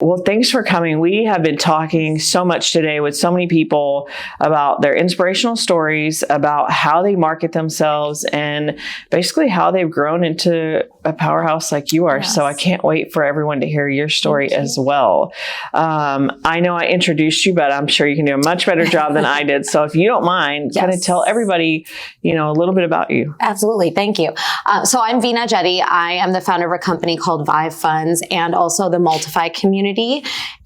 Well, thanks for coming. We have been talking so much today with so many people about their inspirational stories, about how they market themselves, and basically how they've grown into a powerhouse like you are. Yes. So I can't wait for everyone to hear your story as well. I know I introduced you, but I'm sure you can do a much better job than I did. So if you don't mind, kind of tell everybody, a little bit about you. Absolutely. Thank you. So I'm Veena Jetti. I am the founder of a company called Vive Funds and also the community.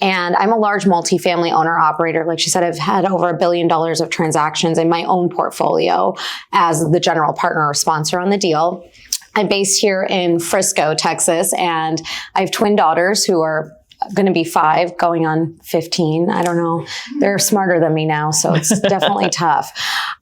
And I'm a large multifamily owner operator. Like she said, I've had over $1 billion of transactions in my own portfolio as the general partner or sponsor on the deal. I'm based here in Frisco, Texas, and I have twin daughters who are going to be 5 going on 15. I don't know. They're smarter than me now, so it's definitely tough.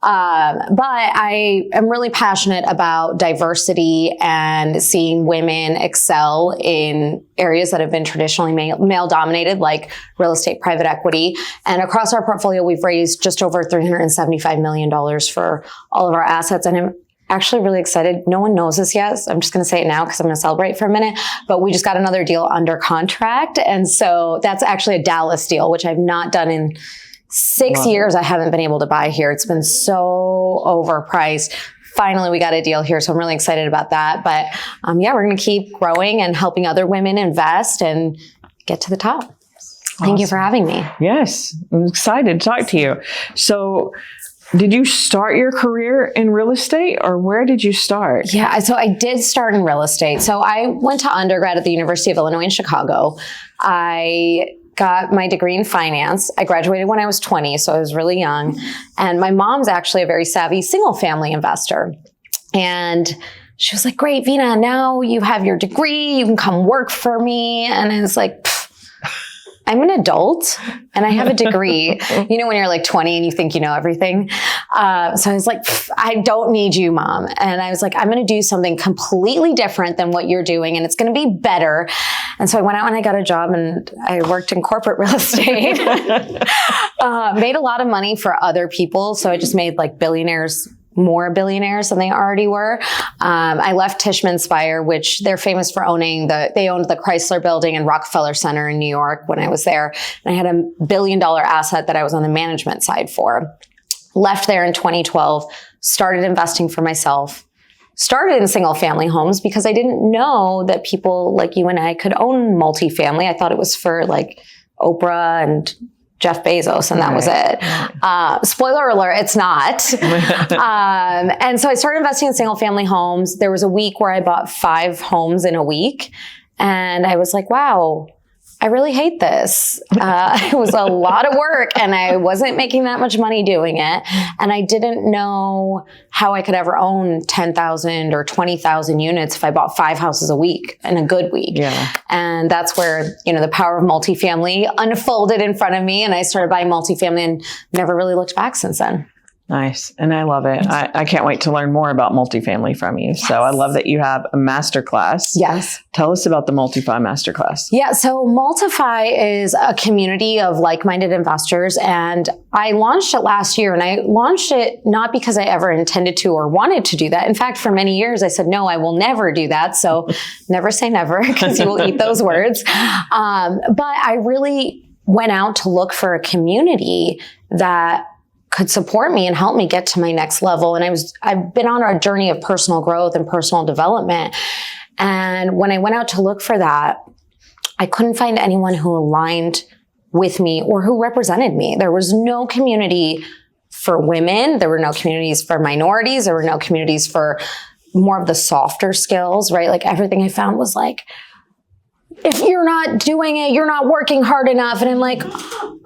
But I am really passionate about diversity and seeing women excel in areas that have been traditionally male dominated, like real estate, private equity. And across our portfolio, we've raised just over $375 million for all of our assets. And I'm actually really excited. No one knows this yet. So I'm just going to say it now because I'm going to celebrate for a minute. But we just got another deal under contract. And so that's actually a Dallas deal, which I've not done in 6 years. I haven't been able to buy here. It's been so overpriced. Finally, we got a deal here. So I'm really excited about that. But we're going to keep growing and helping other women invest and get to the top. Awesome. Thank you for having me. Yes, I'm excited to talk to you. So did you start your career in real estate, or where did you start? Yeah, so I did start in real estate. So I went to undergrad at the University of Illinois in Chicago. I got my degree in finance. I graduated when I was 20, so I was really young. And my mom's actually a very savvy single family investor. And she was like, great, Veena, now you have your degree, you can come work for me. And I was like, I'm an adult and I have a degree. When you're like 20 and you think you know everything. So I was like, I don't need you, Mom. And I was like, I'm going to do something completely different than what you're doing, and it's going to be better. And so I went out and I got a job and I worked in corporate real estate. Made a lot of money for other people. So I just made like more billionaires than they already were. I left Tishman Speyer, which they're famous for they owned the Chrysler Building and Rockefeller Center in New York when I was there. And I had $1 billion asset that I was on the management side for. Left there in 2012, started investing for myself, started in single family homes because I didn't know that people like you and I could own multifamily. I thought it was for like Oprah and Jeff Bezos, and that was it. Spoiler alert, it's not. And so I started investing in single family homes. There was a week where I bought 5 homes in a week. And I was like, wow, I really hate this. It was a lot of work and I wasn't making that much money doing it. And I didn't know how I could ever own 10,000 or 20,000 units if I bought 5 houses a week in a good week. Yeah. And that's where, the power of multifamily unfolded in front of me. And I started buying multifamily and never really looked back since then. Nice. And I love it. I can't wait to learn more about multifamily from you. Yes. So I love that you have a masterclass. Yes. Tell us about the Multify masterclass. Yeah. So Multify is a community of like-minded investors. And I launched it last year, and I launched it not because I ever intended to or wanted to do that. In fact, for many years, I said, no, I will never do that. So never say never, because you will eat those words. But I really went out to look for a community that could support me and help me get to my next level. And I've been on a journey of personal growth and personal development. And when I went out to look for that, I couldn't find anyone who aligned with me or who represented me. There was no community for women. There were no communities for minorities. There were no communities for more of the softer skills, right? Like everything I found was like, if you're not doing it, you're not working hard enough. And I'm like,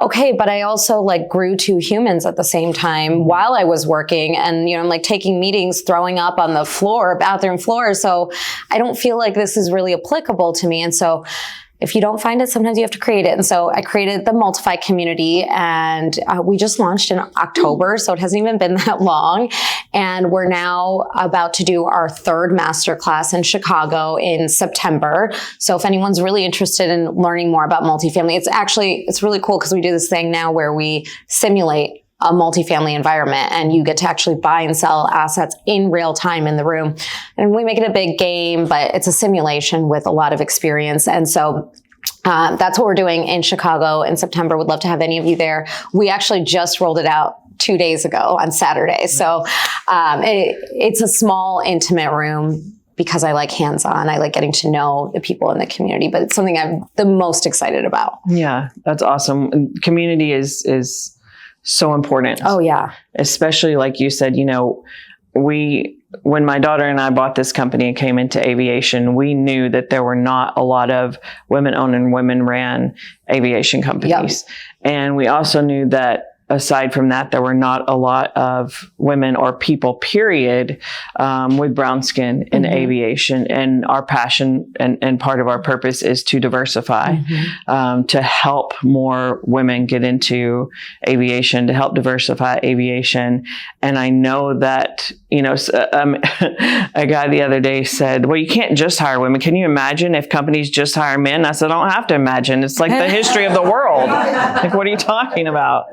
okay, but I also like grew 2 humans at the same time while I was working. And, I'm like taking meetings, throwing up on the floor, bathroom floor. So I don't feel like this is really applicable to me. And so if you don't find it, sometimes you have to create it. And so I created the Multify community, and we just launched in October. So it hasn't even been that long. And we're now about to do our 3rd masterclass in Chicago in September. So if anyone's really interested in learning more about multifamily, it's really cool because we do this thing now where we simulate a multifamily environment, and you get to actually buy and sell assets in real time in the room. And we make it a big game, but it's a simulation with a lot of experience. And so That's what we're doing in Chicago in September. Would love to have any of you there. We actually just rolled it out 2 days ago on Saturday. So it's a small, intimate room because I like hands-on. I like getting to know the people in the community, but it's something I'm the most excited about. Yeah, that's awesome. Community is so important. Oh, yeah. Especially like you said, when my daughter and I bought this company and came into aviation, we knew that there were not a lot of women-owned and women-ran aviation companies. Yep. And we also knew that aside from that, there were not a lot of women or people, period, with brown skin in aviation. And our passion and part of our purpose is to diversify, to help more women get into aviation, to help diversify aviation. And I know that, a guy the other day said, well, you can't just hire women. Can you imagine if companies just hire men? I said, I don't have to imagine. It's like the history of the world. Like, what are you talking about?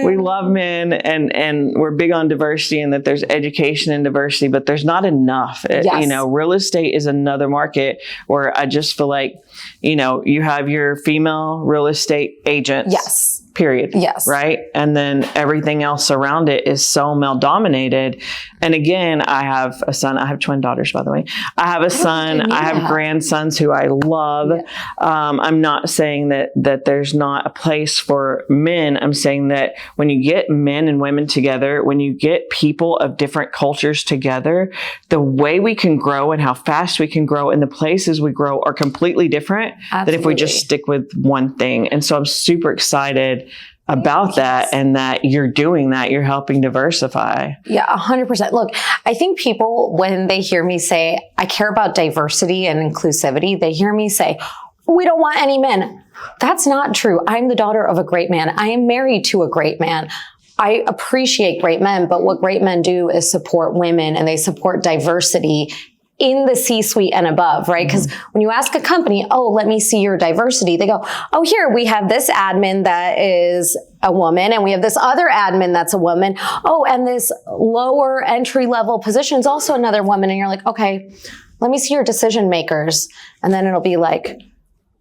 We love men and we're big on diversity and that there's education and diversity, but there's not enough. Yes. Real estate is another market where I just feel like, you have your female real estate agents. Yes. Period. Yes. Right. And then everything else around it is so male dominated. And again, I have a son. I have twin daughters, by the way. I have a son. I have grandsons who I love. Yeah. I'm not saying that there's not a place for men. I'm saying that when you get men and women together, when you get people of different cultures together, the way we can grow and how fast we can grow and the places we grow are completely different than if we just stick with one thing. And so I'm super excited about that and that you're doing that. You're helping diversify. Yeah, 100%. Look, I think people, when they hear me say, I care about diversity and inclusivity, they hear me say, we don't want any men. That's not true. I'm the daughter of a great man. I am married to a great man. I appreciate great men, but what great men do is support women and they support diversity in the C-suite and above, right? Because when you ask a company, oh, let me see your diversity, they go, oh, here, we have this admin that is a woman and we have this other admin that's a woman. Oh, and this lower entry level position is also another woman. And you're like, okay, let me see your decision makers. And then it'll be like,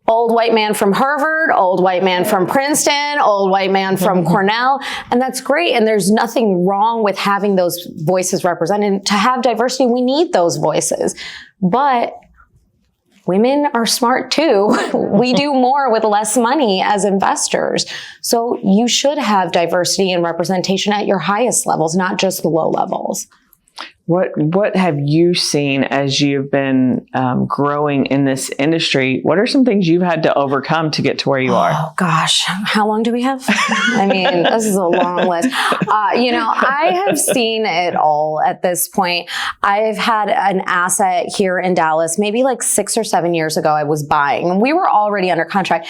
old white man from Harvard, old white man from Princeton, old white man from Cornell. And that's great. And there's nothing wrong with having those voices represented. To have diversity, we need those voices. But women are smart too. We do more with less money as investors. So you should have diversity and representation at your highest levels, not just the low levels. What have you seen as you've been growing in this industry? What are some things you've had to overcome to get to where you are? Oh gosh, how long do we have? I mean, this is a long list. I have seen it all at this point. I've had an asset here in Dallas, maybe like 6 or 7 years ago. I was buying, and we were already under contract.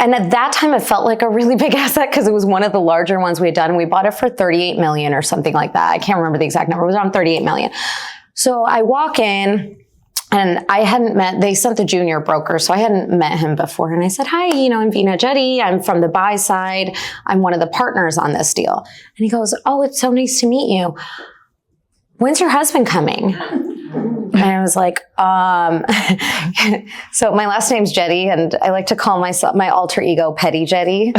And at that time, it felt like a really big asset because it was one of the larger ones we had done. And we bought it for $38 million or something like that. I can't remember the exact number. It was around $38 million. So I walk in and they sent the junior broker. So I hadn't met him before. And I said, hi, I'm Veena Jetti. I'm from the buy side. I'm one of the partners on this deal. And he goes, oh, it's so nice to meet you. When's your husband coming? And I was like, so my last name's Jetti, and I like to call myself my alter ego Petty Jetti.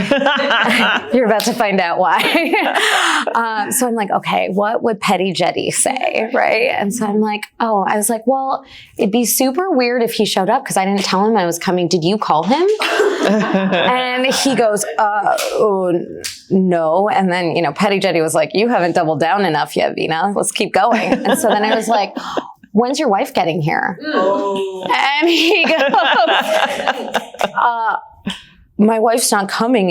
You're about to find out why. So I'm like, okay, what would Petty Jetti say, right? And so I'm like, I was like, well, it'd be super weird if he showed up because I didn't tell him I was coming. Did you call him? And he goes, no. And then, Petty Jetti was like, you haven't doubled down enough yet, Veena. Let's keep going. And so then I was like, when's your wife getting here? Oh. And he goes, my wife's not coming.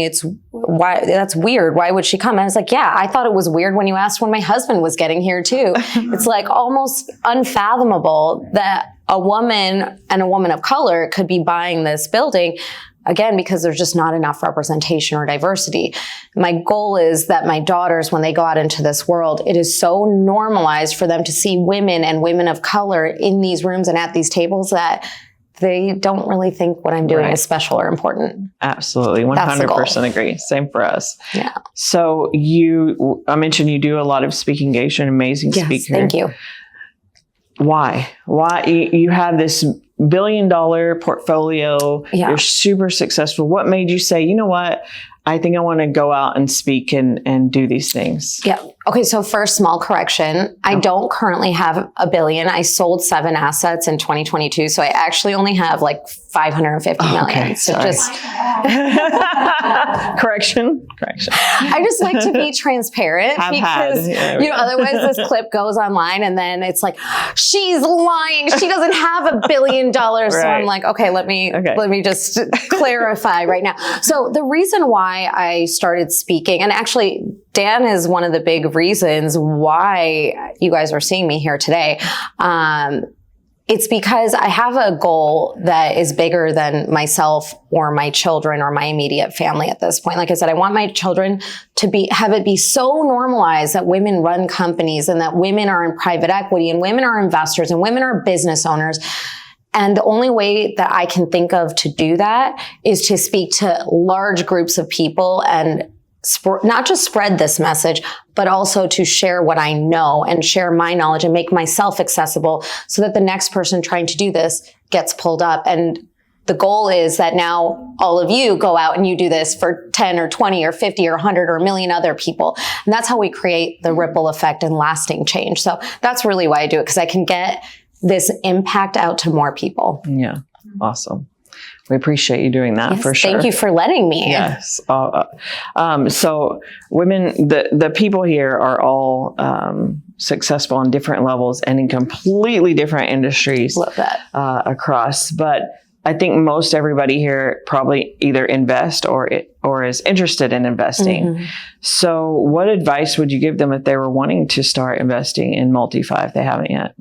That's weird. Why would she come? And I was like, yeah, I thought it was weird when you asked when my husband was getting here too. It's like almost unfathomable that a woman and a woman of color could be buying this building. Again, because there's just not enough representation or diversity. My goal is that my daughters, when they go out into this world, it is so normalized for them to see women and women of color in these rooms and at these tables that they don't really think what I'm doing is special or important. Absolutely. 100% agree. Same for us. Yeah. So I mentioned you do a lot of speaking engagements, amazing speaker. Thank you. Why you have this billion-dollar portfolio. Yeah. You're super successful. What made you say, you know what? I think I want to go out and speak and do these things. Yeah. Okay. So first, small correction. I don't currently have $1 billion. I sold 7 assets in 2022. So I actually only have like 550 million. Okay, so sorry. just correction. I just like to be transparent because, otherwise this clip goes online and then it's like, she's lying. She doesn't have $1 billion. Right. So I'm like, okay, let me just clarify right now. So the reason why I started speaking, and actually Dan is one of the big reasons why you guys are seeing me here today. It's because I have a goal that is bigger than myself or my children or my immediate family at this point. Like I said, I want my children to have it be so normalized that women run companies and that women are in private equity and women are investors and women are business owners. And the only way that I can think of to do that is to speak to large groups of people and not just spread this message, but also to share what I know and share my knowledge and make myself accessible so that the next person trying to do this gets pulled up. And the goal is that now all of you go out and you do this for 10 or 20 or 50 or 100 or a million other people. And that's how we create the ripple effect and lasting change. So that's really why I do it, because I can get this impact out to more people. Yeah. Awesome. We appreciate you doing that for sure. Thank you for letting me. Yes. So women, the people here are all successful on different levels and in completely different industries. Love that. Across. But I think most everybody here probably either invest or is interested in investing. Mm-hmm. So what advice would you give them if they were wanting to start investing in multi-fi if they haven't yet?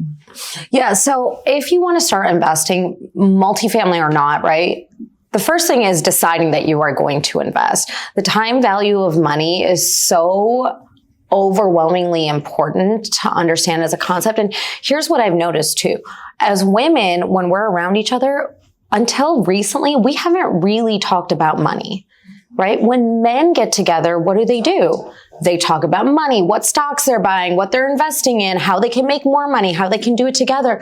Yeah. So if you want to start investing, multifamily or not, right? The first thing is deciding that you are going to invest. The time value of money is so overwhelmingly important to understand as a concept. And here's what I've noticed too. As women, when we're around each other, until recently, we haven't really talked about money, right? When men get together, what do? They talk about money, what stocks they're buying, what they're investing in, how they can make more money, how they can do it together.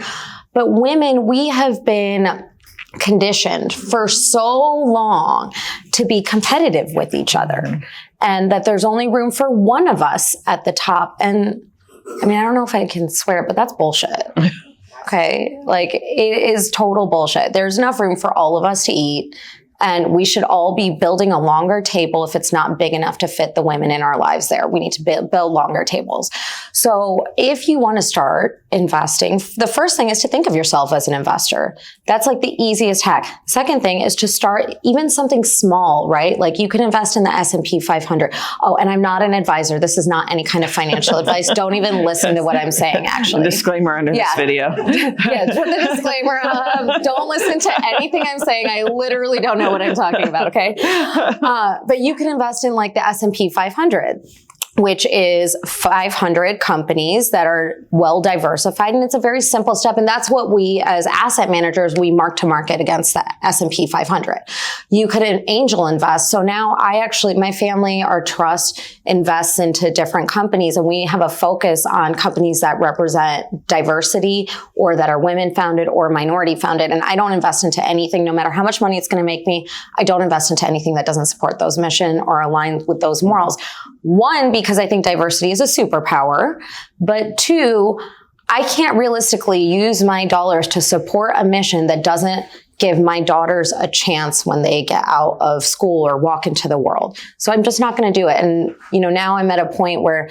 But women, we have been conditioned for so long to be competitive with each other and that there's only room for one of us at the top. And I mean, I don't know if I can swear, but that's bullshit. Okay. Like it is total bullshit. There's enough room for all of us to eat. And we should all be building a longer table if it's not big enough to fit the women in our lives there. We need to build longer tables. So if you want to start investing, the first thing is to think of yourself as an investor. That's like the easiest hack. Second thing is to start even something small, right? Like you can invest in the S&P 500. Oh, and I'm not an advisor. This is not any kind of financial advice. Don't even listen to what I'm saying, actually. Disclaimer under this video. Yeah, put the disclaimer. Don't listen to anything I'm saying. I literally don't know what I'm talking about, okay? But you can invest in like the S&P 500, which is 500 companies that are well diversified. And it's a very simple step. And that's what we, as asset managers, we mark to market against the S&P 500. You could angel invest. So now my family, our trust invests into different companies, and we have a focus on companies that represent diversity or that are women founded or minority founded. And I don't invest into anything, no matter how much money it's going to make me. I don't invest into anything that doesn't support those mission or align with those morals. One, because I think diversity is a superpower, but two, I can't realistically use my dollars to support a mission that doesn't give my daughters a chance when they get out of school or walk into the world. So I'm just not going to do it. And, now I'm at a point where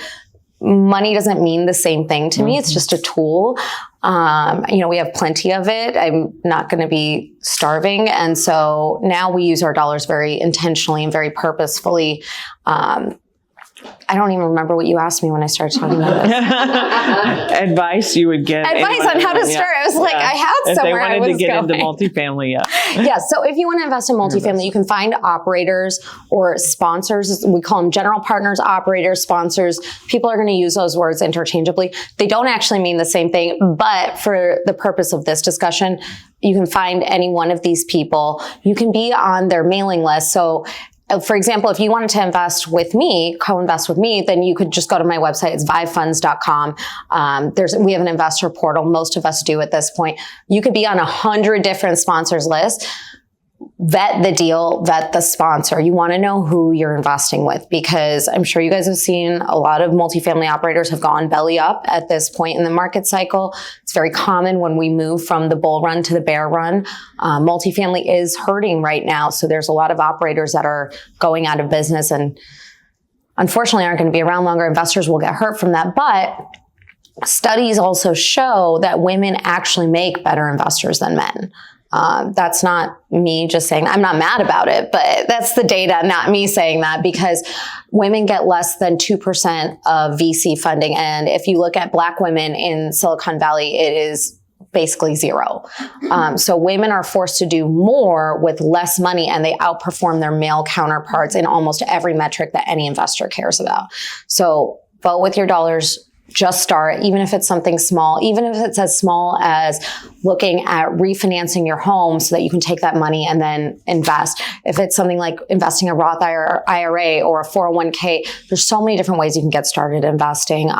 money doesn't mean the same thing to me. It's just a tool. We have plenty of it. I'm not going to be starving. And so now we use our dollars very intentionally and very purposefully. I don't even remember what you asked me when I started talking about this. Advice you would give. Advice on how to start. I was like, I had somewhere I was going. If they wanted to get into multifamily, Yeah. So if you want to invest in multifamily, you can find operators or sponsors. We call them general partners, operators, sponsors. People are going to use those words interchangeably. They don't actually mean the same thing, but for the purpose of this discussion, you can find any one of these people. You can be on their mailing list. So for example, if you wanted to invest with me, co-invest with me, then you could just go to my website. It's vivefunds.com. We have an investor portal. Most of us do at this point. You could be on 100 different sponsors lists. Vet the deal, vet the sponsor. You want to know who you're investing with, because I'm sure you guys have seen a lot of multifamily operators have gone belly up at this point in the market cycle. It's very common when we move from the bull run to the bear run. Multifamily is hurting right now. So there's a lot of operators that are going out of business and unfortunately aren't going to be around longer. Investors will get hurt from that. But studies also show that women actually make better investors than men. That's not me just saying, I'm not mad about it, but that's the data, not me saying that, because women get less than 2% of VC funding. And if you look at Black women in Silicon Valley, it is basically zero. So women are forced to do more with less money, and they outperform their male counterparts in almost every metric that any investor cares about. So vote with your dollars. Just start, even if it's something small, even if it's as small as looking at refinancing your home so that you can take that money and then invest. If it's something like investing a Roth IRA or a 401k, there's so many different ways you can get started investing.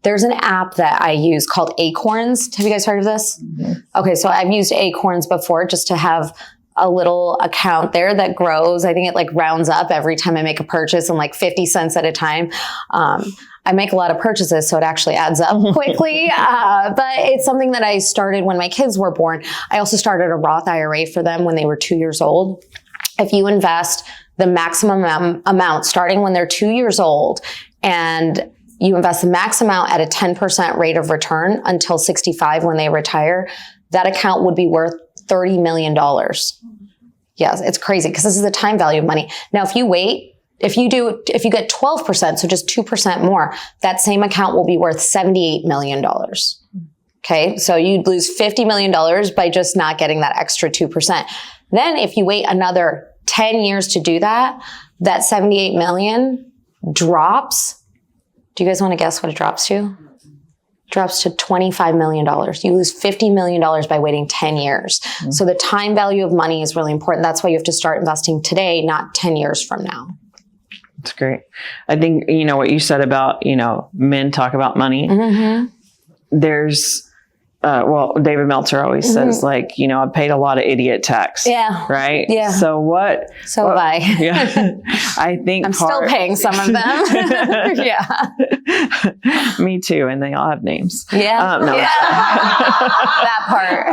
There's an app that I use called Acorns. Have you guys heard of this? Mm-hmm. Okay, so I've used Acorns before just to have a little account there that grows. I think it like rounds up every time I make a purchase and like 50 cents at a time. I make a lot of purchases, so it actually adds up quickly. But it's something that I started when my kids were born. I also started a Roth IRA for them when they were 2 years old. If you invest the maximum amount starting when they're 2 years old, and you invest the max amount at a 10% rate of return until 65 when they retire, that account would be worth $30 million. Yes, it's crazy because this is the time value of money. Now, if you wait, if you get 12%, so just 2% more, that same account will be worth $78 million. Okay. So you'd lose $50 million by just not getting that extra 2%. Then if you wait another 10 years to do that, that 78 million drops. Do you guys want to guess what it drops to? Drops to $25 million. You lose $50 million by waiting 10 years. Mm-hmm. So the time value of money is really important. That's why you have to start investing today, not 10 years from now. That's great. I think, what you said about, men talk about money. Mm-hmm. There's, David Meltzer always says I paid a lot of idiot tax. Yeah. Right? Yeah. So what? So have I. Yeah. I think I'm still paying some of them. Yeah. Me too. And they all have names. Yeah. No. Yeah. That part.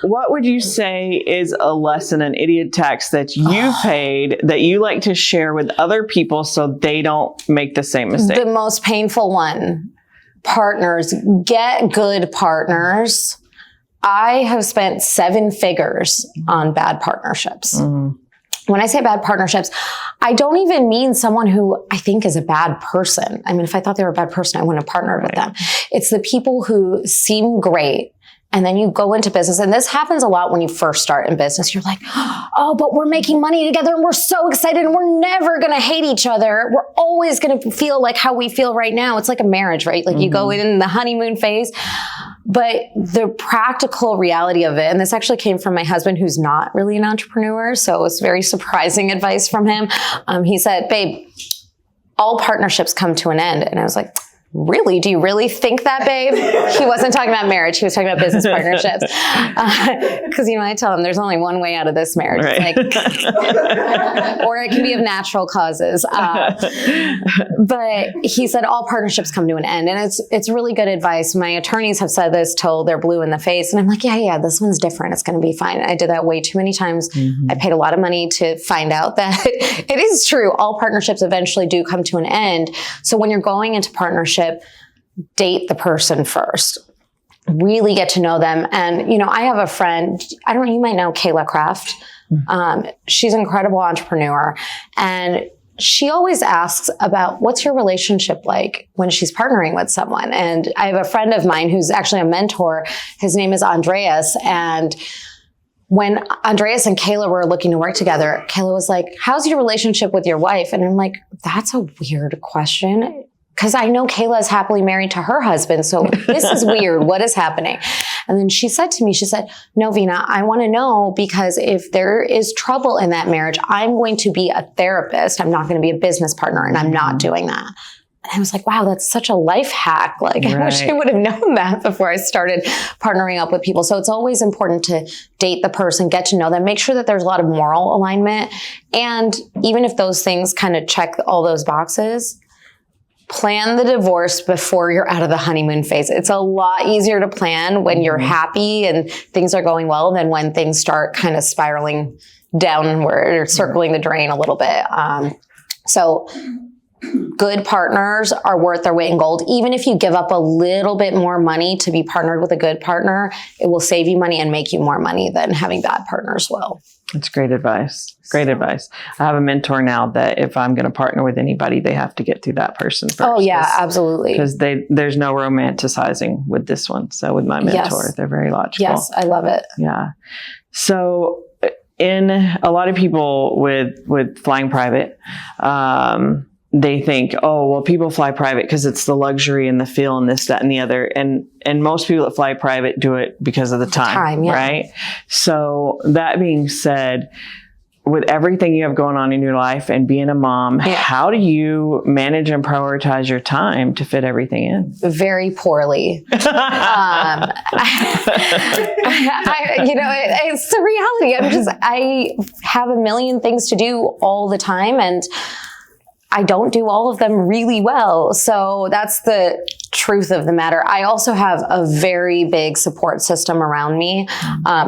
What would you say is a lesson in idiot tax that you paid that you like to share with other people so they don't make the same mistake? The most painful one. Partners, get good partners. I have spent 7 figures on bad partnerships. Mm. When I say bad partnerships, I don't even mean someone who I think is a bad person. I mean, if I thought they were a bad person, I wouldn't have partnered with them. It's the people who seem great. And then you go into business, and this happens a lot when you first start in business. You're like, oh, but we're making money together and we're so excited and we're never going to hate each other. We're always going to feel like how we feel right now. It's like a marriage, right? Like you go in the honeymoon phase. But the practical reality of it, and this actually came from my husband, who's not really an entrepreneur. So it was very surprising advice from him. He said, babe, all partnerships come to an end. And I was like, really? Do you really think that, babe? He wasn't talking about marriage. He was talking about business partnerships. Because, I tell him there's only one way out of this marriage. Right. Or it can be of natural causes. But he said all partnerships come to an end. And it's really good advice. My attorneys have said this till they're blue in the face. And I'm like, yeah, this one's different. It's going to be fine. I did that way too many times. Mm-hmm. I paid a lot of money to find out that it is true. All partnerships eventually do come to an end. So when you're going into partnership, date the person first. Really get to know them. And, I have a friend, you might know Kayla Kraft. She's an incredible entrepreneur. And she always asks about what's your relationship like when she's partnering with someone. And I have a friend of mine who's actually a mentor. His name is Andreas. And when Andreas and Kayla were looking to work together, Kayla was like, how's your relationship with your wife? And I'm like, that's a weird question. Because I know Kayla is happily married to her husband. So this is weird. What is happening? And then she said to me, she said, no, Veena, I want to know, because if there is trouble in that marriage, I'm going to be a therapist. I'm not going to be a business partner, and I'm not doing that. And I was like, wow, that's such a life hack. Like, I wish I would have known that before I started partnering up with people. So it's always important to date the person, get to know them, make sure that there's a lot of moral alignment. And even if those things kind of check all those boxes, plan the divorce before you're out of the honeymoon phase. It's a lot easier to plan when you're happy and things are going well than when things start kind of spiraling downward or circling the drain a little bit. So good partners are worth their weight in gold. Even if you give up a little bit more money to be partnered with a good partner, it will save you money and make you more money than having bad partners will. That's great advice. Great advice. I have a mentor now that if I'm going to partner with anybody, they have to get through that person first. Oh yeah, absolutely. Because there's no romanticizing with this one. So with my mentor, they're very logical. Yes, I love it. Yeah. So in a lot of people with flying private, they think, oh, well, people fly private because it's the luxury and the feel and this, that, and the other. And most people that fly private do it because of the time, right? So that being said, with everything you have going on in your life and being a mom, how do you manage and prioritize your time to fit everything in? Very poorly. It's the reality. I have a million things to do all the time, and I don't do all of them really well. So that's the truth of the matter. I also have a very big support system around me.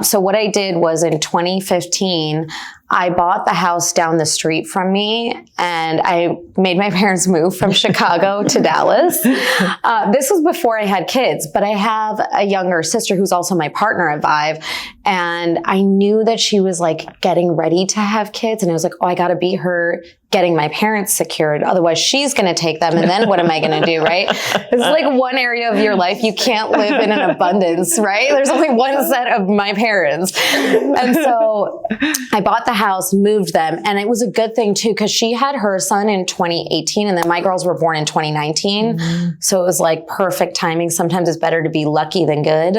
So what I did was in 2015, I bought the house down the street from me, and I made my parents move from Chicago to Dallas. This was before I had kids, but I have a younger sister who's also my partner at Vive. And I knew that she was like getting ready to have kids. And I was like, oh, I got to be her getting my parents secured. Otherwise she's going to take them. And then what am I going to do? Right. It's like one area of your life you can't live in an abundance, right? There's only one set of my parents. And so I bought the house, moved them. And it was a good thing too, because she had her son in 2018 and then my girls were born in 2019. So it was like perfect timing. Sometimes it's better to be lucky than good.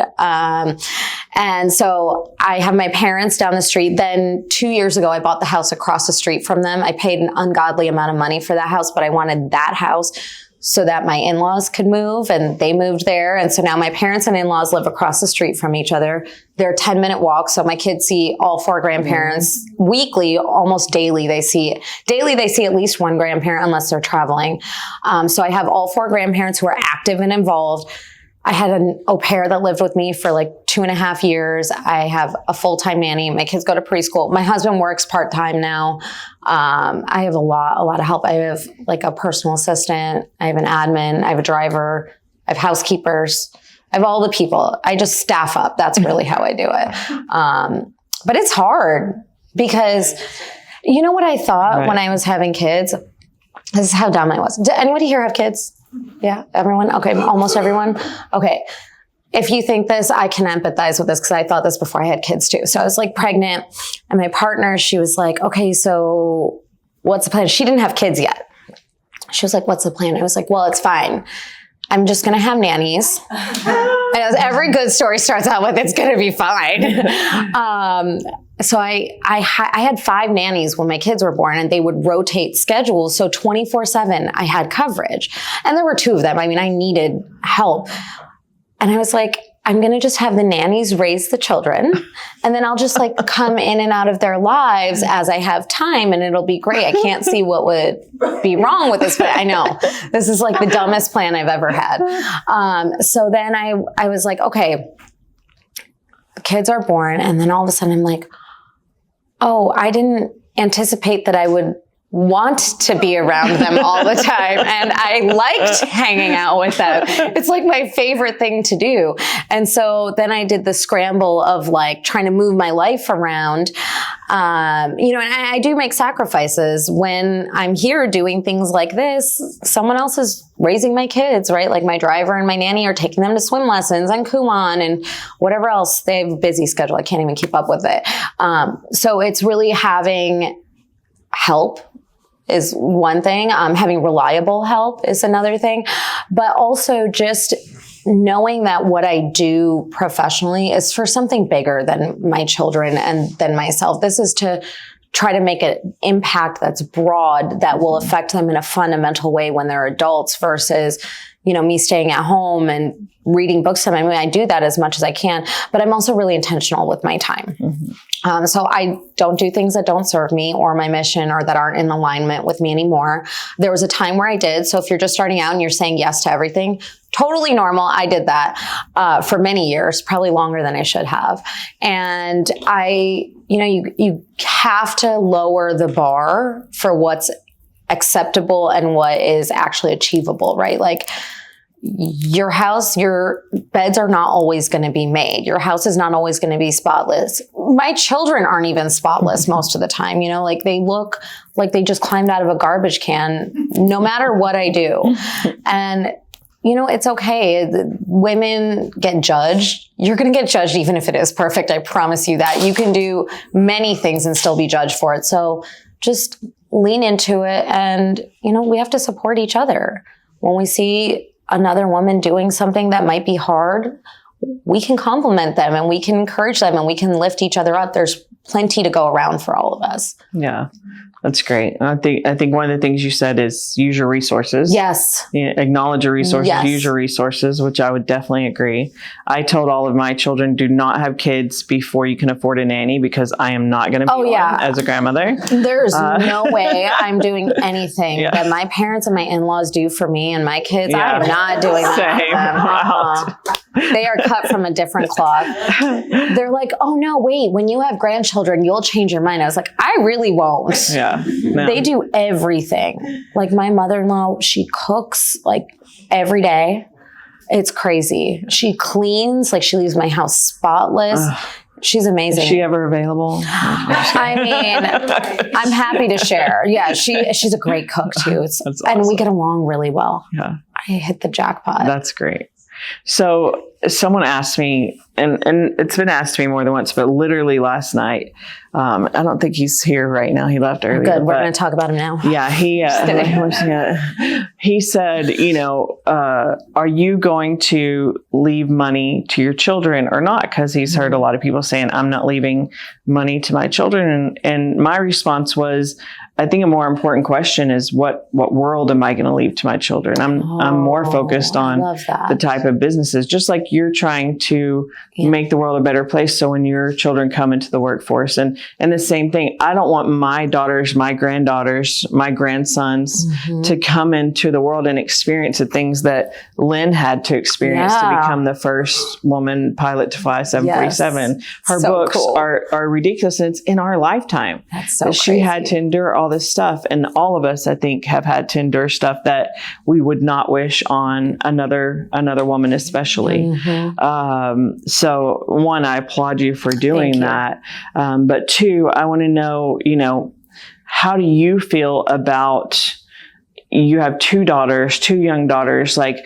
And so I have my parents down the street. Then 2 years ago, I bought the house across the street from them. I paid an ungodly amount of money for that house, but I wanted that house so that my in-laws could move, and they moved there. And so now my parents and in-laws live across the street from each other. They're 10-minute walks. So my kids see all four grandparents weekly, almost daily. They see at least one grandparent unless they're traveling. So I have all four grandparents who are active and involved. I had an au pair that lived with me for like 2.5 years. I have a full-time nanny. My kids go to preschool. My husband works part-time now. I have a lot of help. I have like a personal assistant. I have an admin. I have a driver. I have housekeepers. I have all the people. I just staff up. That's really how I do it. But it's hard because you know what I thought when I was having kids? This is how dumb I was. Did anybody here have kids? Yeah, everyone? Okay, almost everyone? Okay. If you think this, I can empathize with this because I thought this before I had kids too. So I was like pregnant and my partner, she was like, okay, so what's the plan? She didn't have kids yet. She was like, what's the plan? I was like, well, it's fine. I'm just going to have nannies. And as every good story starts out with, it's going to be fine. So I had 5 nannies when my kids were born, and they would rotate schedules. So 24/7, I had coverage. And there were 2 of them. I mean, I needed help. And I was like, I'm going to just have the nannies raise the children. And then I'll just like come in and out of their lives as I have time, and it'll be great. I can't see what would be wrong with this, but I know this is like the dumbest plan I've ever had. So then I was like, okay, kids are born. And then all of a sudden I'm like, oh, I didn't anticipate that I would want to be around them all the time. And I liked hanging out with them. It's like my favorite thing to do. And so then I did the scramble of like trying to move my life around. And I do make sacrifices when I'm here doing things like this. Someone else is raising my kids, right? Like my driver and my nanny are taking them to swim lessons and Kumon and whatever else. They have a busy schedule. I can't even keep up with it. So it's really having help is one thing. Having reliable help is another thing, but also just knowing that what I do professionally is for something bigger than my children and than myself. This is to try to make an impact that's broad, that will affect them in a fundamental way when they're adults versus, me staying at home and reading books to them. I mean, I do that as much as I can, but I'm also really intentional with my time. So I don't do things that don't serve me or my mission or that aren't in alignment with me anymore. There was a time where I did. So if you're just starting out and you're saying yes to everything, totally normal. I did that for many years, probably longer than I should have. And you have to lower the bar for what's acceptable and what is actually achievable, right? Like, your house, your beds are not always going to be made. Your house is not always going to be spotless. My children aren't even spotless most of the time. Like they look like they just climbed out of a garbage can, no matter what I do. And, it's okay. Women get judged. You're going to get judged even if it is perfect. I promise you that. You can do many things and still be judged for it. So just lean into it. And, we have to support each other. When we see another woman doing something that might be hard, we can compliment them and we can encourage them and we can lift each other up. There's plenty to go around for all of us. Yeah, that's great. I think one of the things you said is use your resources. Yes. Acknowledge your resources, Yes. Use your resources, which I would definitely agree. I told all of my children, do not have kids before you can afford a nanny, because I am not going to be one as a grandmother. There's no way I'm doing anything that my parents and my in-laws do for me and my kids. I am not doing that. They are cut from a different cloth. They're like, oh no, wait, when you have grandchildren, you'll change your mind. I was like, I really won't. Yeah. No. They do everything. Like my mother-in-law, she cooks like every day. It's crazy. She cleans, like she leaves my house spotless. She's amazing. Is she ever available? I mean, I'm happy to share. Yeah, she's a great cook too. That's awesome. And we get along really well. Yeah. I hit the jackpot. That's great. So someone asked me, and it's been asked to me more than once, but literally last night, I don't think he's here right now. He left earlier. Good. We're going to talk about him now. Yeah. He said, are you going to leave money to your children or not? Because he's heard a lot of people saying, I'm not leaving money to my children. And my response was, I think a more important question is what world am I going to leave to my children? I'm more focused on the type of businesses, just like you're trying to make the world a better place. So when your children come into the workforce and the same thing, I don't want my daughters, my granddaughters, my grandsons to come into the world and experience the things that Lynn had to experience to become the first woman pilot to fly a 747. Her books are ridiculous. And it's in our lifetime. That's so that she had to endure all this stuff. And all of us, I think, have had to endure stuff that we would not wish on another woman, especially. So one, I applaud you for doing that. But two, I want to know, how do you feel about, you have two young daughters, like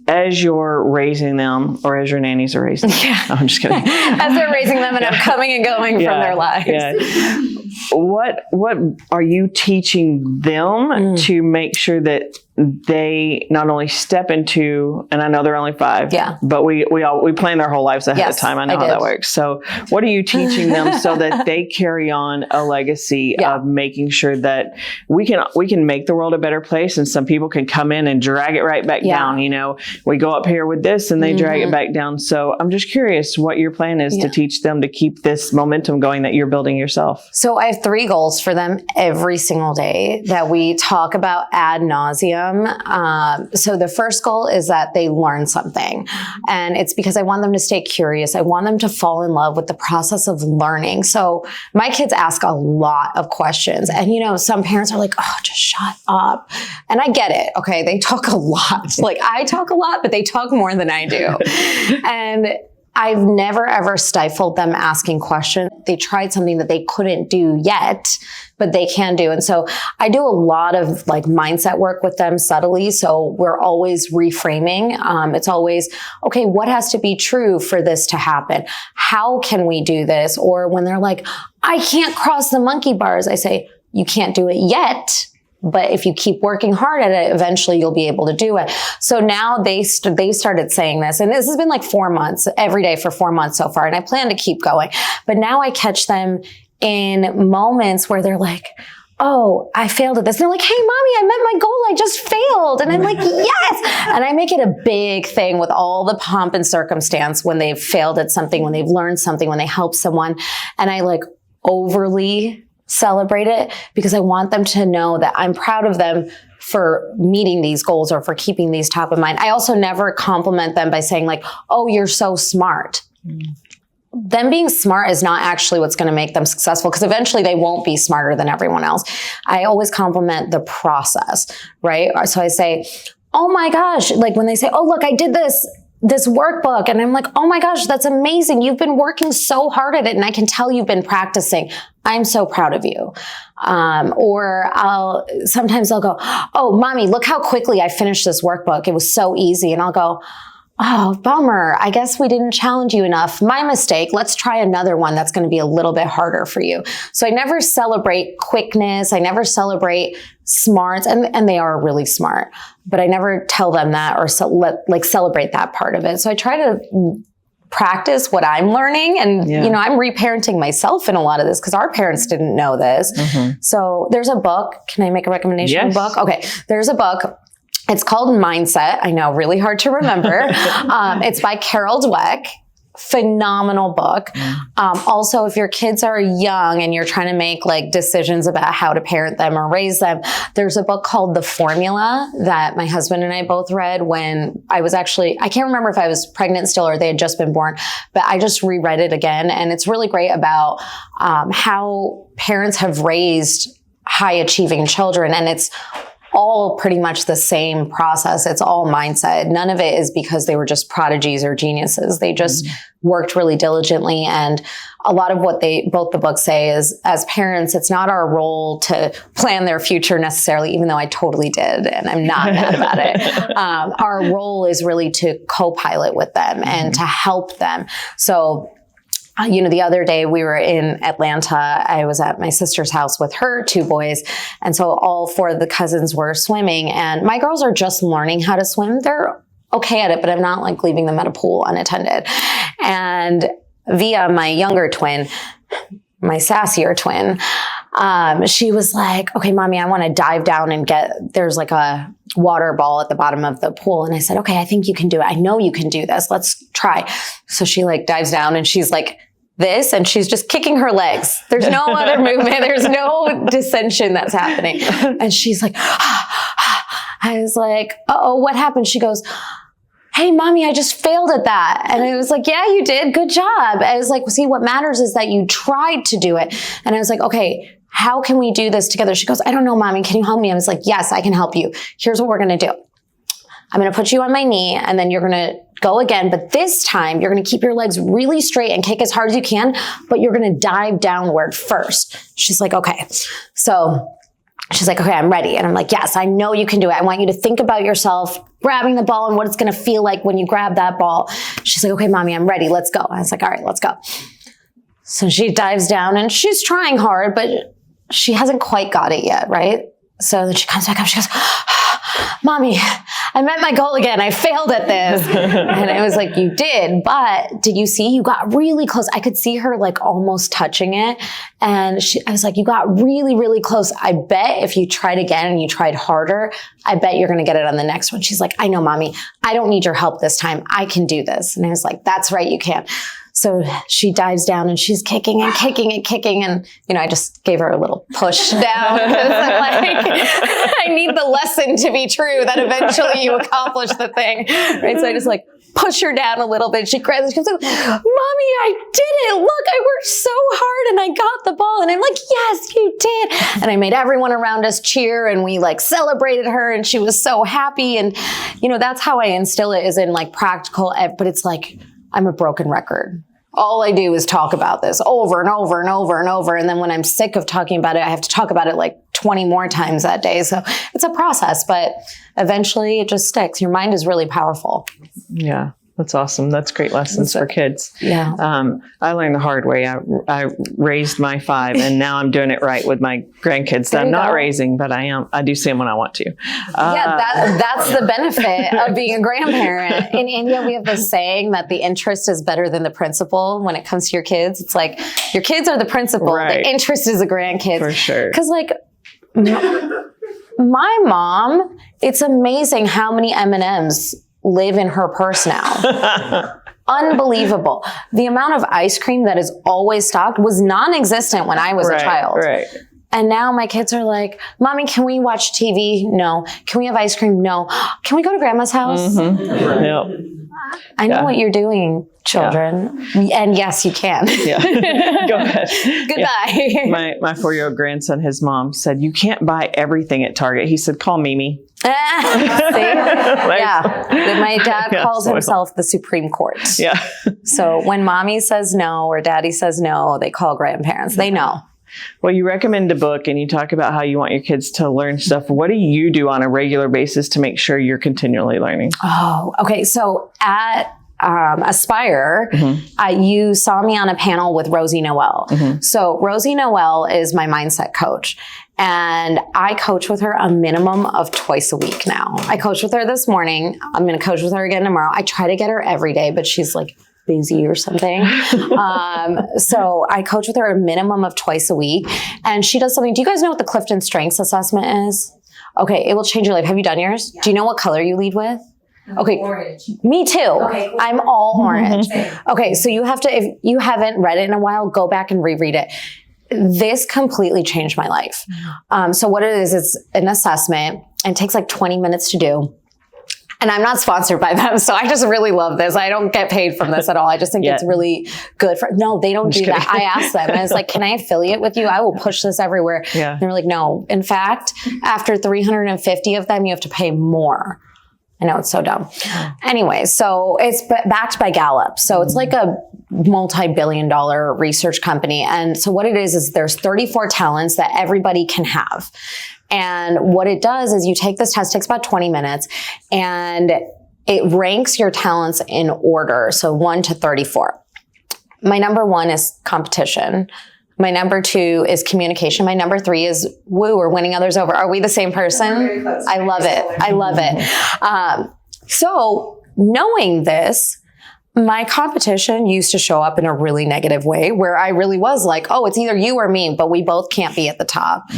as you're raising them, or as your nannies are raising them. Yeah. No, I'm just kidding. As they're raising them and I'm coming and going from their lives. Yeah. What are you teaching them to make sure that they not only step into, and I know they're only 5, but we plan their whole lives ahead of time. I know how that works. So what are you teaching them so that they carry on a legacy of making sure that we can make the world a better place, and some people can come in and drag it right back down. We go up here with this and they drag it back down. So I'm just curious what your plan is to teach them to keep this momentum going that you're building yourself. So I have 3 goals for them every single day that we talk about ad nauseum. So the first goal is that they learn something. And it's because I want them to stay curious. I want them to fall in love with the process of learning. So my kids ask a lot of questions. And, some parents are like, oh, just shut up. And I get it. Okay. They talk a lot. Like I talk a lot, but they talk more than I do. And I've never, ever stifled them asking questions. They tried something that they couldn't do yet, but they can do. And so I do a lot of mindset work with them subtly. So we're always reframing. It's always, okay, what has to be true for this to happen? How can we do this? Or when they're like, I can't cross the monkey bars, I say, you can't do it yet, but if you keep working hard at it, eventually you'll be able to do it. So now they started saying this, and this has been like 4 months, every day for 4 months so far. And I plan to keep going, but now I catch them in moments where they're like, oh, I failed at this. And they're like, hey, mommy, I met my goal. I just failed. And I'm like, yes. And I make it a big thing with all the pomp and circumstance when they've failed at something, when they've learned something, when they help someone. And I like overly celebrate it because I want them to know that I'm proud of them for meeting these goals or for keeping these top of mind. I also never compliment them by saying like, oh, you're so smart. Them being smart is not actually what's going to make them successful, because eventually they won't be smarter than everyone else. I always compliment the process, right? So I say, oh my gosh, like when they say, oh, look, I did this workbook. And I'm like, oh my gosh, that's amazing. You've been working so hard at it. And I can tell you've been practicing. I'm so proud of you. Or sometimes they'll go, oh, mommy, look how quickly I finished this workbook. It was so easy. And I'll go, oh, bummer. I guess we didn't challenge you enough. My mistake. Let's try another one that's going to be a little bit harder for you. So I never celebrate quickness. I never celebrate smarts, and they are really smart, but I never tell them that or celebrate that part of it. So I try to practice what I'm learning. And, I'm reparenting myself in a lot of this because our parents didn't know this. Mm-hmm. So there's a book. Can I make a recommendation? Yes. Book? Okay. There's a book. It's called Mindset. I know, really hard to remember. It's by Carol Dweck. Phenomenal book. Also, if your kids are young and you're trying to make like decisions about how to parent them or raise them, there's a book called The Formula that my husband and I both read when I can't remember if I was pregnant still or they had just been born, but I just reread it again. And it's really great about how parents have raised high achieving children. And it's all pretty much the same process. It's all mindset. None of it is because they were just prodigies or geniuses. They just worked really diligently. And a lot of what both the books say is, as parents, it's not our role to plan their future necessarily, even though I totally did. And I'm not mad about it. Our role is really to co-pilot with them and to help them. So the other day we were in Atlanta. I was at my sister's house with her 2 boys. And so all 4 of the cousins were swimming, and my girls are just learning how to swim. They're okay at it, but I'm not like leaving them at a pool unattended. And Via, my younger twin, my sassier twin, she was like, okay, mommy, I want to dive down and there's like a water ball at the bottom of the pool. And I said, okay, I think you can do it. I know you can do this. Let's try. So she like dives down and she's like this, and she's just kicking her legs. There's no other movement. There's no dissension that's happening. And she's like, I was like, uh-oh, what happened? She goes, hey, mommy, I just failed at that. And I was like, yeah, you did. Good job. I was like, see, what matters is that you tried to do it. And I was like, okay, how can we do this together? She goes, I don't know, mommy. Can you help me? I was like, yes, I can help you. Here's what we're going to do. I'm going to put you on my knee, and then you're going to go again. But this time you're going to keep your legs really straight and kick as hard as you can, but you're going to dive downward first. She's like, okay. So she's like, okay, I'm ready. And I'm like, yes, I know you can do it. I want you to think about yourself grabbing the ball and what it's going to feel like when you grab that ball. She's like, okay, mommy, I'm ready. Let's go. I was like, all right, let's go. So she dives down and she's trying hard, but she hasn't quite got it yet, right? So then she comes back up. She goes, mommy, I met my goal again. I failed at this. And I was like, you did, but did you see? You got really close. I could see her like almost touching it. And I was like, you got really, really close. I bet if you tried again and you tried harder, I bet you're going to get it on the next one. She's like, I know, mommy, I don't need your help this time. I can do this. And I was like, that's right. You can. So she dives down and she's kicking and kicking and kicking. And, I just gave her a little push down because I'm like, I need the lesson to be true that eventually you accomplish the thing. Right. So I just like push her down a little bit. She cries and she goes, mommy, I did it. Look, I worked so hard and I got the ball. And I'm like, yes, you did. And I made everyone around us cheer and we like celebrated her and she was so happy. And, that's how I instill it, is in like practical, but it's like, I'm a broken record. All I do is talk about this over and over and over and over. And then when I'm sick of talking about it, I have to talk about it like 20 more times that day. So it's a process, but eventually it just sticks. Your mind is really powerful. Yeah. That's awesome. That's great lessons for kids. Yeah. I learned the hard way. I raised my 5, and now I'm doing it right with my grandkids that I'm not raising, but I do see them when I want to. That's the benefit of being a grandparent. In India, we have this saying that the interest is better than the principal when it comes to your kids. It's like your kids are the principal. Right. The interest is the grandkids. For sure. Because like my mom, it's amazing how many M&Ms live in her purse now. Unbelievable. The amount of ice cream that is always stocked was non-existent when I was a child. Right. And now my kids are like, Mommy, can we watch TV? No. Can we have ice cream? No. Can we go to grandma's house? Mm-hmm. Yep. I know what you're doing, children. Yeah. And yes, you can. Yeah. Go ahead. Goodbye. Yeah. My 4-year-old grandson, his mom said, you can't buy everything at Target. He said, call Mimi. See? Yeah. My dad calls himself the Supreme Court. Yeah. So when mommy says no or daddy says no, they call grandparents. They know. Well, you recommend a book and you talk about how you want your kids to learn stuff. What do you do on a regular basis to make sure you're continually learning? Oh, okay. So at Aspire, you saw me on a panel with Rosie Noel. So Rosie Noel is my mindset coach. And I coach with her a minimum of twice a week now. I coached with her this morning. I'm going to coach with her again tomorrow. I try to get her every day, but she's like busy or something. So I coach with her a minimum of twice a week. And she does something. Do you guys know what the Clifton Strengths Assessment is? Okay, it will change your life. Have you done yours? Yeah. Do you know what color you lead with? Okay. Orange. Me too. Okay, cool. I'm all orange. Okay, so you have to, if you haven't read it in a while, go back and reread it. This completely changed my life. So what it is, it's an assessment and it takes like 20 minutes to do. And I'm not sponsored by them. So I just really love this. I don't get paid from this at all. I just think it's really good for, no, they don't do that. I asked them and it's like, can I affiliate with you? I will push this everywhere. Yeah. And they're like, no. In fact, after 350 of them, you have to pay more. I know, it's so dumb. Anyway, so it's backed by Gallup. So it's like a multi-billion-dollar research company. And so what it is there's 34 talents that everybody can have. And what it does is you take this test, it takes about 20 minutes, and it ranks your talents in order. So 1 to 34. My number 1 is competition. My number 2 is communication. My number 3 is woo, or winning others over. Are we the same person? I love it. I love it. So knowing this, my competition used to show up in a really negative way where I really was like, oh, it's either you or me, but we both can't be at the top.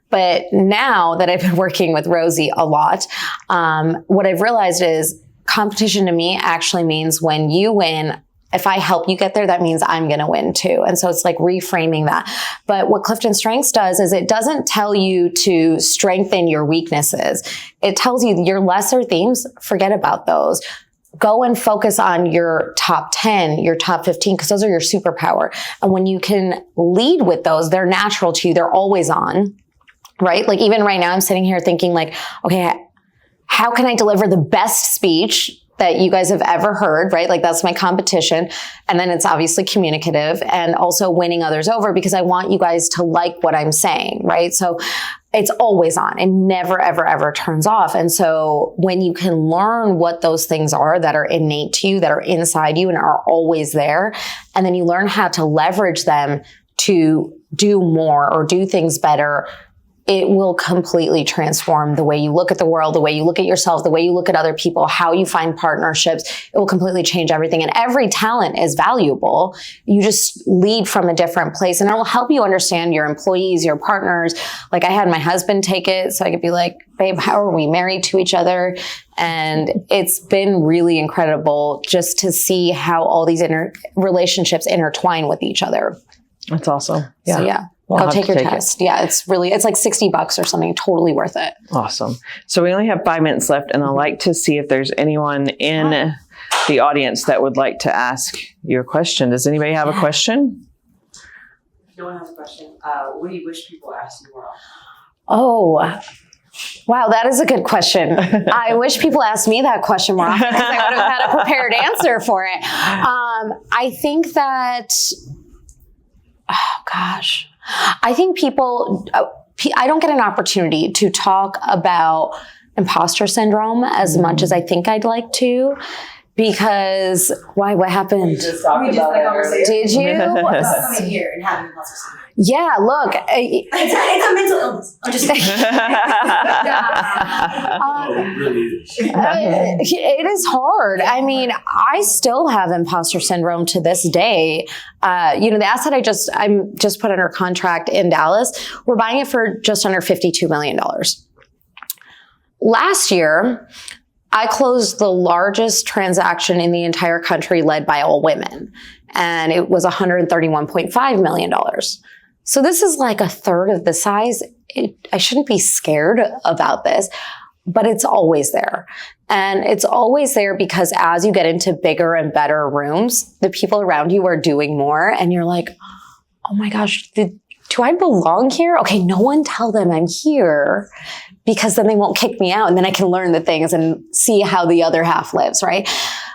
But now that I've been working with Rosie a lot, what I've realized is competition to me actually means when you win, if I help you get there, that means I'm going to win too. And so it's like reframing that. But what Clifton Strengths does is it doesn't tell you to strengthen your weaknesses. It tells you your lesser themes, forget about those. Go and focus on your top 10, your top 15, because those are your superpower. And when you can lead with those, they're natural to you. They're always on, right? Like even right now, I'm sitting here thinking like, okay, how can I deliver the best speech that you guys have ever heard, right? Like that's my competition. And then it's obviously communicative and also winning others over because I want you guys to like what I'm saying, right? So it's always on and never, ever, ever turns off. And so when you can learn what those things are that are innate to you, that are inside you and are always there, and then you learn how to leverage them to do more or do things better, it will completely transform the way you look at the world, the way you look at yourself, the way you look at other people, how you find partnerships. It will completely change everything. And every talent is valuable. You just lead from a different place and it will help you understand your employees, your partners. Like I had my husband take it so I could be like, babe, how are we married to each other? And it's been really incredible just to see how all these relationships intertwine with each other. That's awesome. Yeah. So, yeah. Go take your test. Yeah, it's like $60 or something. Totally worth it. Awesome. So we only have 5 minutes left, and I'd like to see if there's anyone in the audience that would like to ask you a question. Does anybody have a question? If no one has a question, what do you wish people asked you more often? Oh, wow, that is a good question. I wish people asked me that question more often because I would have had a prepared answer for it. I think that, oh gosh. I think people, I don't get an opportunity to talk about imposter syndrome as much as I think I'd like to. Because why? What happened? We just had a conversation. Did you? About coming here and having imposter syndrome. Yeah, look. It's a mental illness. I'm just kidding. It is hard. I mean, I still have imposter syndrome to this day. The asset I'm just put under contract in Dallas, we're buying it for just under $52 million. Last year, I closed the largest transaction in the entire country led by all women, and it was $131.5 million. So this is like a third of the size. I shouldn't be scared about this, but it's always there. And it's always there because as you get into bigger and better rooms, the people around you are doing more, and you're like, oh my gosh, do I belong here? Okay, no one tell them I'm here, because then they won't kick me out, and then I can learn the things and see how the other half lives, right?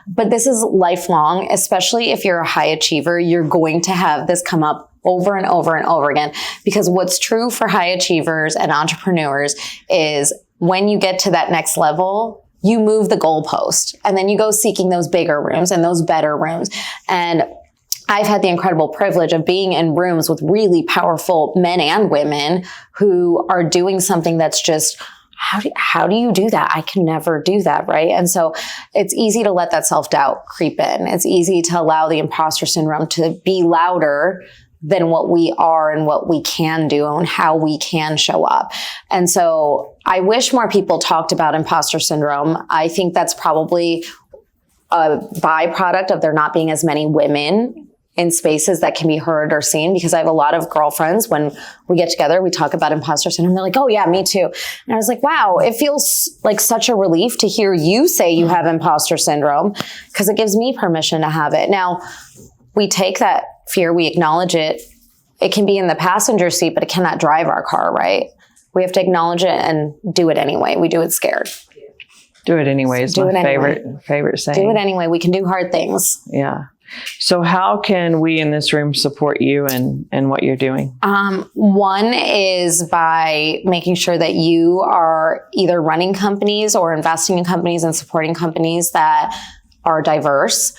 But this is lifelong, especially if you're a high achiever. You're going to have this come up over and over and over again, because what's true for high achievers and entrepreneurs is when you get to that next level, you move the goalpost, and then you go seeking those bigger rooms and those better rooms. And I've had the incredible privilege of being in rooms with really powerful men and women who are doing something that's just, how do you do that? I can never do that, right? And so it's easy to let that self-doubt creep in. It's easy to allow the imposter syndrome to be louder than what we are and what we can do and how we can show up. And so I wish more people talked about imposter syndrome. I think that's probably a byproduct of there not being as many women in spaces that can be heard or seen, because I have a lot of girlfriends, when we get together, we talk about imposter syndrome. They're like, oh yeah, me too. And I was like, wow, it feels like such a relief to hear you say you have imposter syndrome, because it gives me permission to have it. Now, we take that fear, we acknowledge it. It can be in the passenger seat, but it cannot drive our car, right? We have to acknowledge it and do it anyway. We do it scared. Do it anyway is my favorite saying. Do it anyway. We can do hard things. Yeah. So how can we in this room support you and what you're doing? One is by making sure that you are either running companies or investing in companies and supporting companies that are diverse.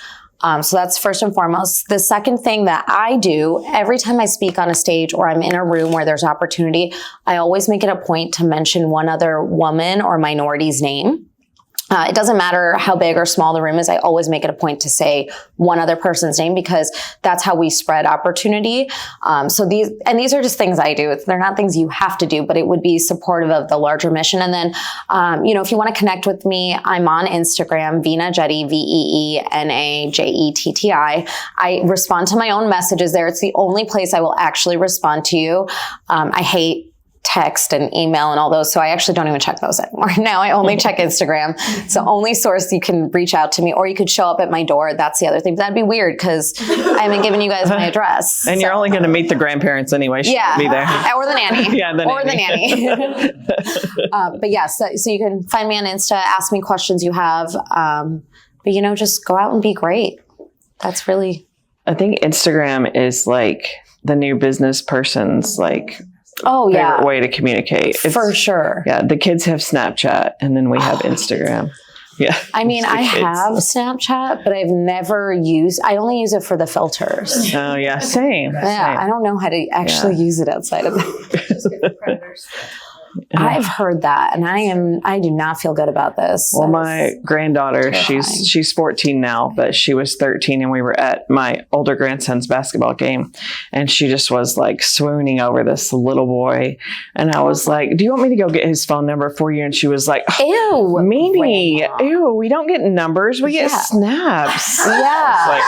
So that's first and foremost. The second thing that I do every time I speak on a stage or I'm in a room where there's opportunity, I always make it a point to mention one other woman or minority's name. It doesn't matter how big or small the room is. I always make it a point to say one other person's name, because that's how we spread opportunity. So these are just things I do. They're not things you have to do, but it would be supportive of the larger mission. And then, if you want to connect with me, I'm on Instagram, Veena Jetti, VeenaJetti. I respond to my own messages there. It's the only place I will actually respond to you. I hate text and email and all those. So I actually don't even check those anymore. Now I only check Instagram. It's the only source you can reach out to me, or you could show up at my door. That's the other thing. But that'd be weird because I haven't given you guys my address. And you're only going to meet the grandparents anyway. Yeah. Be there. Or the nanny. Yeah, the nanny. But yes, so you can find me on Insta, ask me questions you have. But just go out and be great. That's really. I think Instagram is like the new business person's favorite way to communicate. For sure. Yeah. The kids have Snapchat and then we have Instagram. Yeah. I mean, I have Snapchat, but I've never I only use it for the filters. Oh yeah. Same. Yeah. Same. I don't know how to actually use it outside of that. I've heard that, and I do not feel good about this. Well, my granddaughter, she's 14 now, but she was 13, and we were at my older grandson's basketball game, and she just was like swooning over this little boy, and I was like, "Do you want me to go get his phone number for you?" And she was like, "Ew, Mimi, ew, we don't get numbers, we get snaps." Yeah.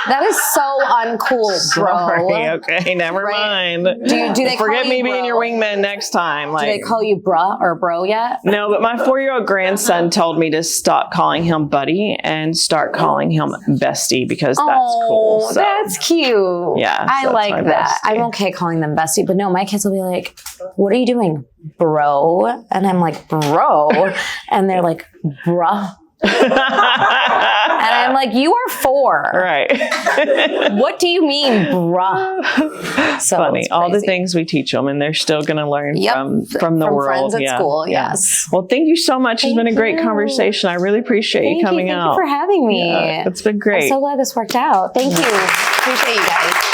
That is so uncool, bro. Sorry, okay, never mind. Do they forget me bro? being your wingman next time? Do they call you bruh or bro yet? No, but my 4-year-old grandson told me to stop calling him buddy and start calling him bestie, because that's cool. So. That's cute. Yeah, I like that. I'm okay calling them bestie, but no, my kids will be like, "What are you doing, bro?" And I'm like, "Bro," and they're like, "Bruh." And I'm like, you are 4. Right. What do you mean, bruh? So Funny. it's All the crazy. things we teach them, and they're still going to learn Yep. from the From world. friends at school, yes. Well, thank you so much. It's been a great you. conversation. I really appreciate you coming Thank out. you for having me. Yeah, it's been great. I'm so glad this worked out. Thank you. Appreciate you guys.